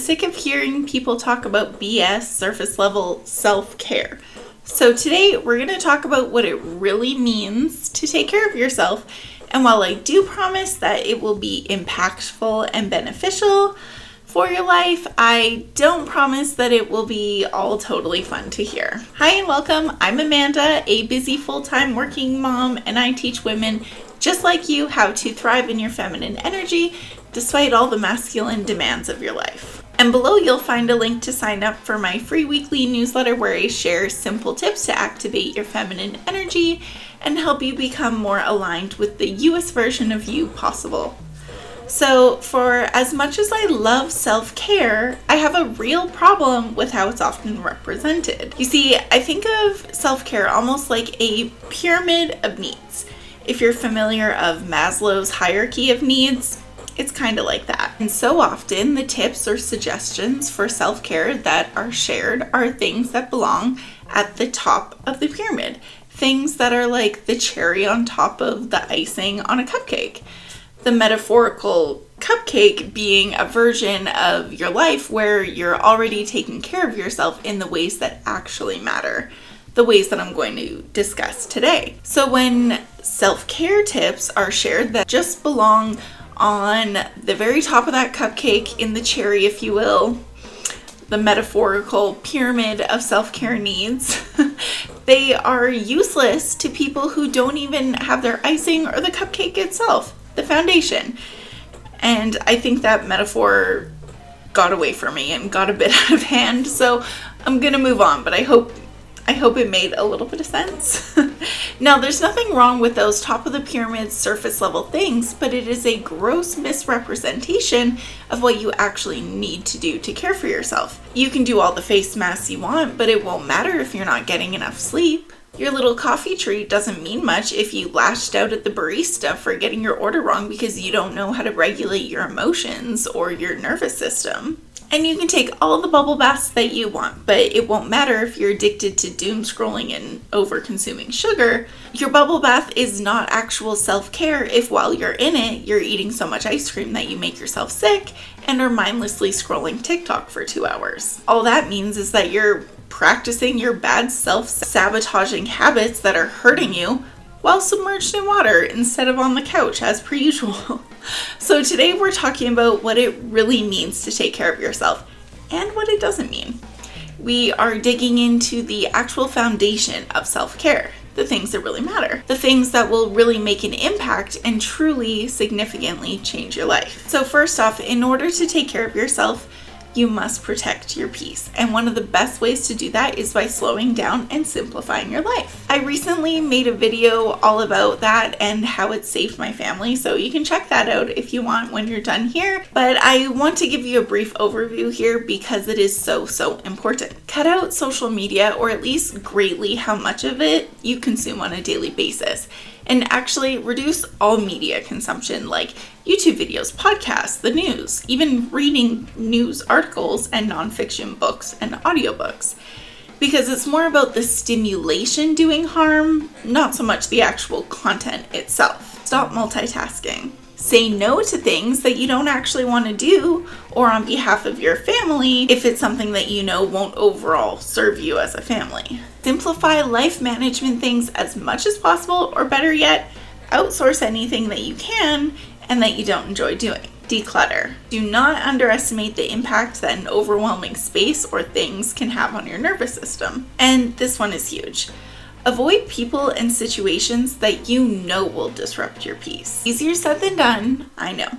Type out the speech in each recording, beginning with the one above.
sick of hearing people talk about BS, surface level self-care. So today we're going to talk about what it really means to take care of yourself. And while I do promise that it will be impactful and beneficial for your life, I don't promise that it will be all totally fun to hear. Hi and welcome. I'm Amanda, a busy full-time working mom, and I teach women just like you how to thrive in your feminine energy despite all the masculine demands of your life. And below you'll find a link to sign up for my free weekly newsletter where I share simple tips to activate your feminine energy and help you become more aligned with the newest version of you possible. So for as much as I love self-care, I have a real problem with how it's often represented. You see, I think of self-care almost like a pyramid of needs. If you're familiar of Maslow's hierarchy of needs, it's kind of like that. And so often the tips or suggestions for self-care that are shared are things that belong at the top of the pyramid. Things that are like the cherry on top of the icing on a cupcake. The metaphorical cupcake being a version of your life where you're already taking care of yourself in the ways that actually matter. The ways that I'm going to discuss today. So when self-care tips are shared that just belong on the very top of that cupcake, in the cherry, if you will, the metaphorical pyramid of self-care needs, they are useless to people who don't even have their icing or the cupcake itself, the foundation. And I think that metaphor got away from me and got a bit out of hand, so I'm gonna move on, but I hope it made a little bit of sense. Now, there's nothing wrong with those top of the pyramid surface level things, but it is a gross misrepresentation of what you actually need to do to care for yourself. You can do all the face masks you want, but it won't matter if you're not getting enough sleep. Your little coffee treat doesn't mean much if you lashed out at the barista for getting your order wrong because you don't know how to regulate your emotions or your nervous system. And you can take all the bubble baths that you want, but it won't matter if you're addicted to doom scrolling and over consuming sugar. Your bubble bath is not actual self-care if while you're in it, you're eating so much ice cream that you make yourself sick and are mindlessly scrolling TikTok for 2 hours. All that means is that you're practicing your bad self-sabotaging habits that are hurting you while submerged in water instead of on the couch as per usual. So today we're talking about what it really means to take care of yourself and what it doesn't mean. We are digging into the actual foundation of self-care, the things that really matter, the things that will really make an impact and truly significantly change your life. So first off, in order to take care of yourself, you must protect your peace. And one of the best ways to do that is by slowing down and simplifying your life. I recently made a video all about that and how it saved my family, so you can check that out if you want when you're done here. But I want to give you a brief overview here because it is so important. Cut out social media, or at least greatly how much of it you consume on a daily basis. And actually reduce all media consumption like YouTube videos, podcasts, the news, even reading news articles and nonfiction books and audiobooks. Because it's more about the stimulation doing harm, not so much the actual content itself. Stop multitasking. Say no to things that you don't actually want to do or on behalf of your family if it's something that you know won't overall serve you as a family. Simplify life management things as much as possible, or better yet, outsource anything that you can and that you don't enjoy doing. Declutter. Do not underestimate the impact that an overwhelming space or things can have on your nervous system. And this one is huge. Avoid people and situations that you know will disrupt your peace. Easier said than done, I know.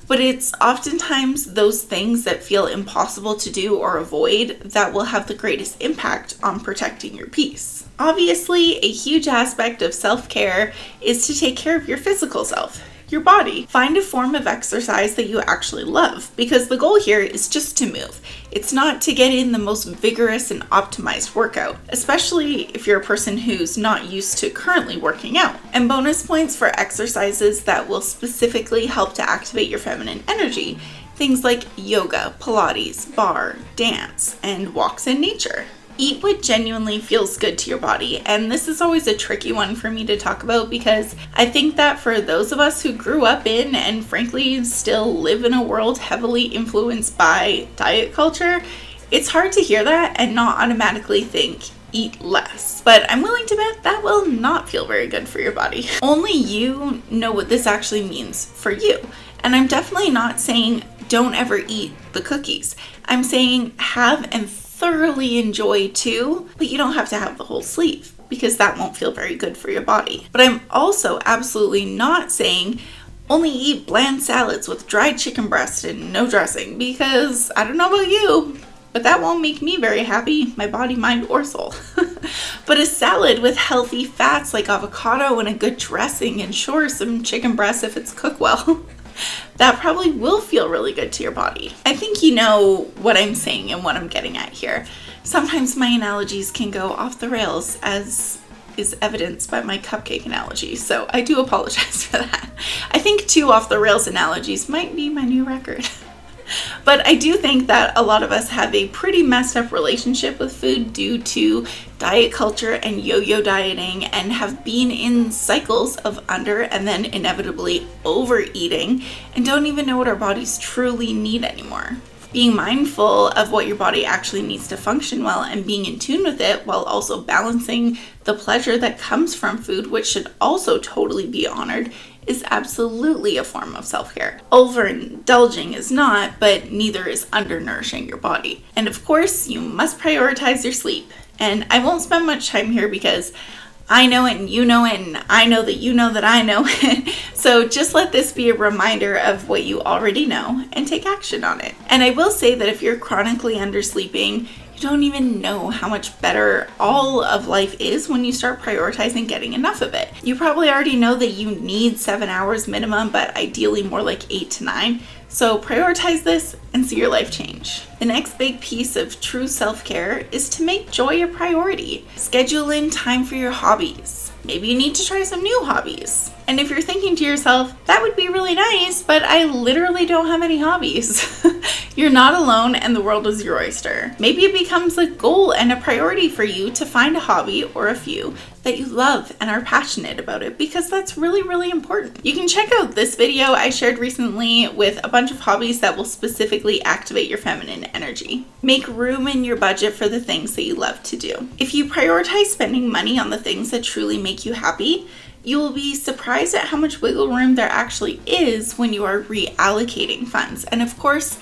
But it's oftentimes those things that feel impossible to do or avoid that will have the greatest impact on protecting your peace. Obviously, a huge aspect of self-care is to take care of your physical self, your body. Find a form of exercise that you actually love, because the goal here is just to move. It's not to get in the most vigorous and optimized workout, especially if you're a person who's not used to currently working out. And bonus points for exercises that will specifically help to activate your feminine energy. Things like yoga, Pilates, bar, dance, and walks in nature. Eat what genuinely feels good to your body. And this is always a tricky one for me to talk about because I think that for those of us who grew up in and frankly still live in a world heavily influenced by diet culture, it's hard to hear that and not automatically think eat less. But I'm willing to bet that will not feel very good for your body. Only you know what this actually means for you. And I'm definitely not saying don't ever eat the cookies. I'm saying have and thoroughly enjoy too, but you don't have to have the whole sleeve because that won't feel very good for your body. But I'm also absolutely not saying only eat bland salads with dried chicken breast and no dressing, because I don't know about you, but that won't make me very happy, my body, mind, or soul. But a salad with healthy fats like avocado and a good dressing, and sure, some chicken breast if it's cooked well, that probably will feel really good to your body. I think you know what I'm saying and what I'm getting at here. Sometimes my analogies can go off the rails, as is evidenced by my cupcake analogy, so I do apologize for that. I think 2 off the rails analogies might be my new record. But I do think that a lot of us have a pretty messed up relationship with food due to diet culture and yo-yo dieting, and have been in cycles of under and then inevitably overeating and don't even know what our bodies truly need anymore. Being mindful of what your body actually needs to function well and being in tune with it while also balancing the pleasure that comes from food, which should also totally be honored, is absolutely a form of self-care. Overindulging is not, but neither is undernourishing your body. And of course, you must prioritize your sleep. And I won't spend much time here because I know it and you know it, and I know that you know that I know it. So just let this be a reminder of what you already know and take action on it. And I will say that if you're chronically undersleeping, you don't even know how much better all of life is when you start prioritizing getting enough of it. You probably already know that you need 7 hours minimum, but ideally more like 8 to 9. So prioritize this and see your life change. The next big piece of true self-care is to make joy a priority. Schedule in time for your hobbies. Maybe you need to try some new hobbies. And if you're thinking to yourself, that would be really nice, but I literally don't have any hobbies. You're not alone and the world is your oyster. Maybe it becomes a goal and a priority for you to find a hobby or a few that you love and are passionate about it, because that's really, really important. You can check out this video I shared recently with a bunch of hobbies that will specifically activate your feminine energy. Make room in your budget for the things that you love to do. If you prioritize spending money on the things that truly make you happy, you will be surprised at how much wiggle room there actually is when you are reallocating funds. And of course,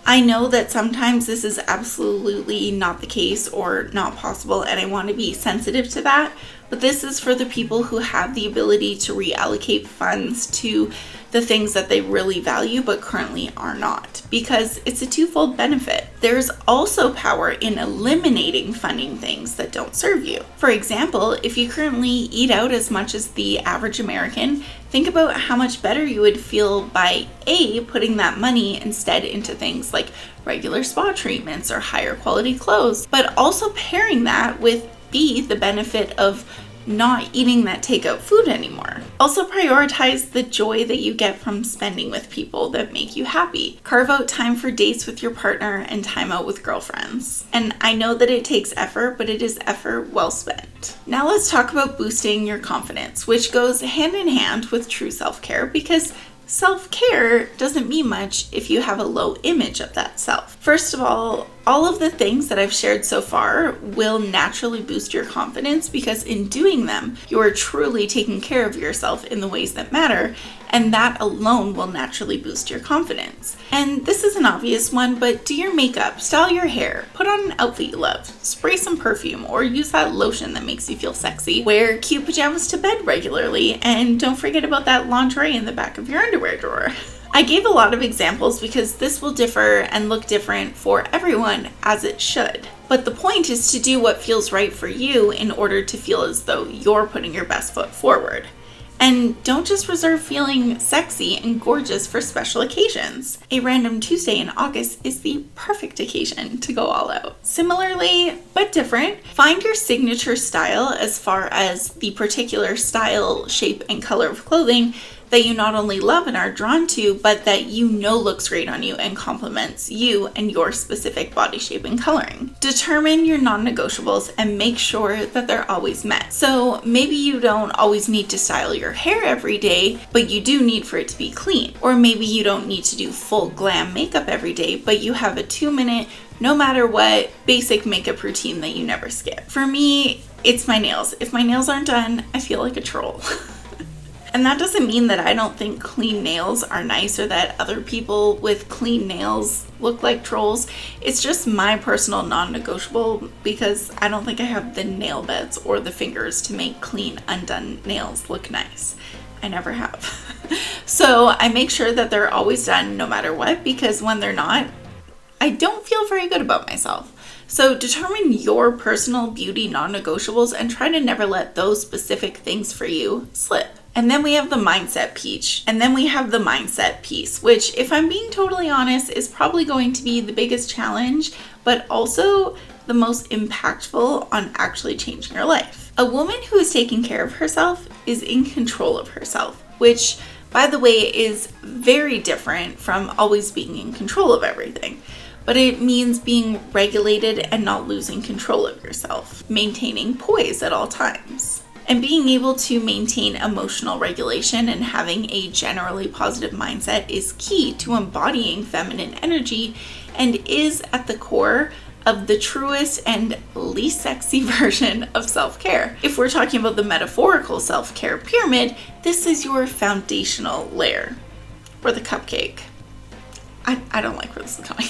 I know that sometimes this is absolutely not the case or not possible, and I want to be sensitive to that. But this is for the people who have the ability to reallocate funds to the things that they really value but currently are not, because it's a twofold benefit. There's also power in eliminating funding things that don't serve you. For example, if you currently eat out as much as the average American, think about how much better you would feel by A, putting that money instead into things like regular spa treatments or higher quality clothes, but also pairing that with B, the benefit of not eating that takeout food anymore. Also prioritize the joy that you get from spending with people that make you happy. Carve out time for dates with your partner and time out with girlfriends. And I know that it takes effort, but it is effort well spent. Now let's talk about boosting your confidence, which goes hand in hand with true self-care, because self-care doesn't mean much if you have a low image of that self. First of all of the things that I've shared so far will naturally boost your confidence, because in doing them, you are truly taking care of yourself in the ways that matter, and that alone will naturally boost your confidence. And this is an obvious one, but do your makeup, style your hair, put on an outfit you love, spray some perfume, or use that lotion that makes you feel sexy, wear cute pajamas to bed regularly, and don't forget about that lingerie in the back of your underwear drawer. I gave a lot of examples because this will differ and look different for everyone, as it should. But the point is to do what feels right for you in order to feel as though you're putting your best foot forward. And don't just reserve feeling sexy and gorgeous for special occasions. A random Tuesday in August is the perfect occasion to go all out. Similarly, but different, find your signature style as far as the particular style, shape, and color of clothing that you not only love and are drawn to, but that you know looks great on you and complements you and your specific body shape and coloring. Determine your non-negotiables and make sure that they're always met. So maybe you don't always need to style your hair every day, but you do need for it to be clean. Or maybe you don't need to do full glam makeup every day, but you have a 2-minute, no matter what, basic makeup routine that you never skip. For me, it's my nails. If my nails aren't done, I feel like a troll. And that doesn't mean that I don't think clean nails are nice or that other people with clean nails look like trolls. It's just my personal non-negotiable because I don't think I have the nail beds or the fingers to make clean, undone nails look nice. I never have. So I make sure that they're always done no matter what, because when they're not, I don't feel very good about myself. So determine your personal beauty non-negotiables and try to never let those specific things for you slip. And then we have the mindset piece, which, if I'm being totally honest, is probably going to be the biggest challenge, but also the most impactful on actually changing your life. A woman who is taking care of herself is in control of herself, which, by the way, is very different from always being in control of everything. But it means being regulated and not losing control of yourself, maintaining poise at all times. And being able to maintain emotional regulation and having a generally positive mindset is key to embodying feminine energy and is at the core of the truest and least sexy version of self-care. If we're talking about the metaphorical self-care pyramid, this is your foundational layer, or the cupcake. I don't like where this is going.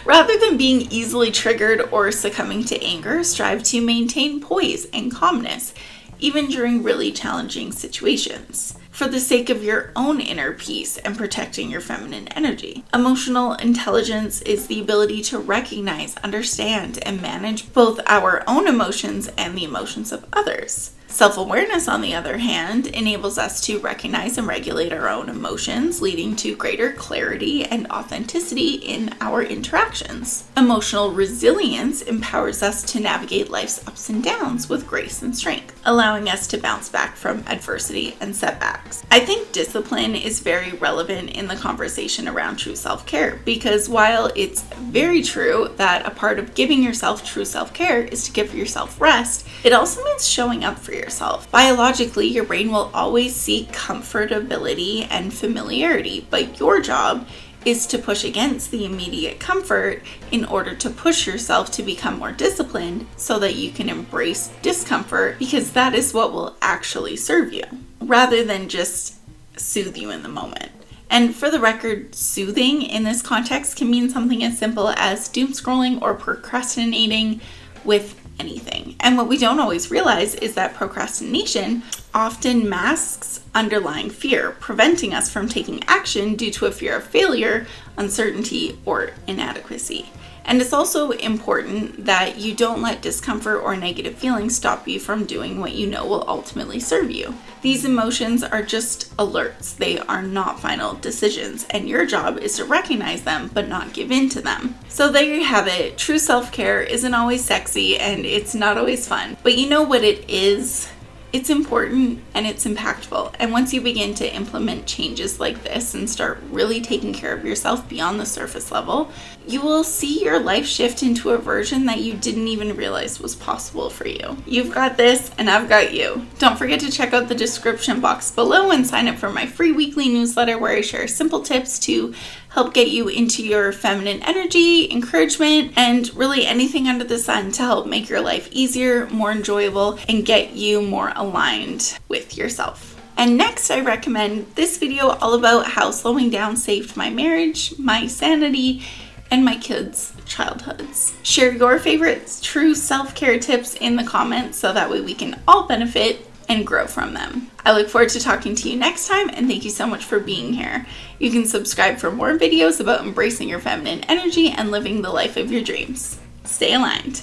Rather than being easily triggered or succumbing to anger, strive to maintain poise and calmness, even during really challenging situations, for the sake of your own inner peace and protecting your feminine energy. Emotional intelligence is the ability to recognize, understand, and manage both our own emotions and the emotions of others. Self-awareness, on the other hand, enables us to recognize and regulate our own emotions, leading to greater clarity and authenticity in our interactions. Emotional resilience empowers us to navigate life's ups and downs with grace and strength, allowing us to bounce back from adversity and setbacks. I think discipline is very relevant in the conversation around true self-care, because while it's very true that a part of giving yourself true self-care is to give yourself rest, it also means showing up for yourself. Biologically, your brain will always seek comfortability and familiarity, but your job is to push against the immediate comfort in order to push yourself to become more disciplined so that you can embrace discomfort, because that is what will actually serve you, rather than just soothe you in the moment. And for the record, soothing in this context can mean something as simple as doom scrolling or procrastinating with anything. And what we don't always realize is that procrastination often masks underlying fear, preventing us from taking action due to a fear of failure, uncertainty, or inadequacy. And it's also important that you don't let discomfort or negative feelings stop you from doing what you know will ultimately serve you. These emotions are just alerts. They are not final decisions, and your job is to recognize them but not give in to them. So there you have it. True self-care isn't always sexy and it's not always fun, but you know what it is? It's important and it's impactful. And once you begin to implement changes like this and start really taking care of yourself beyond the surface level, you will see your life shift into a version that you didn't even realize was possible for you. You've got this and I've got you. Don't forget to check out the description box below and sign up for my free weekly newsletter where I share simple tips to help get you into your feminine energy, encouragement, and really anything under the sun to help make your life easier, more enjoyable, and get you more aligned with yourself. And next, I recommend this video all about how slowing down saved my marriage, my sanity, and my kids' childhoods. Share your favorite true self-care tips in the comments so that way we can all benefit and grow from them. I look forward to talking to you next time, and thank you so much for being here. You can subscribe for more videos about embracing your feminine energy and living the life of your dreams. Stay aligned.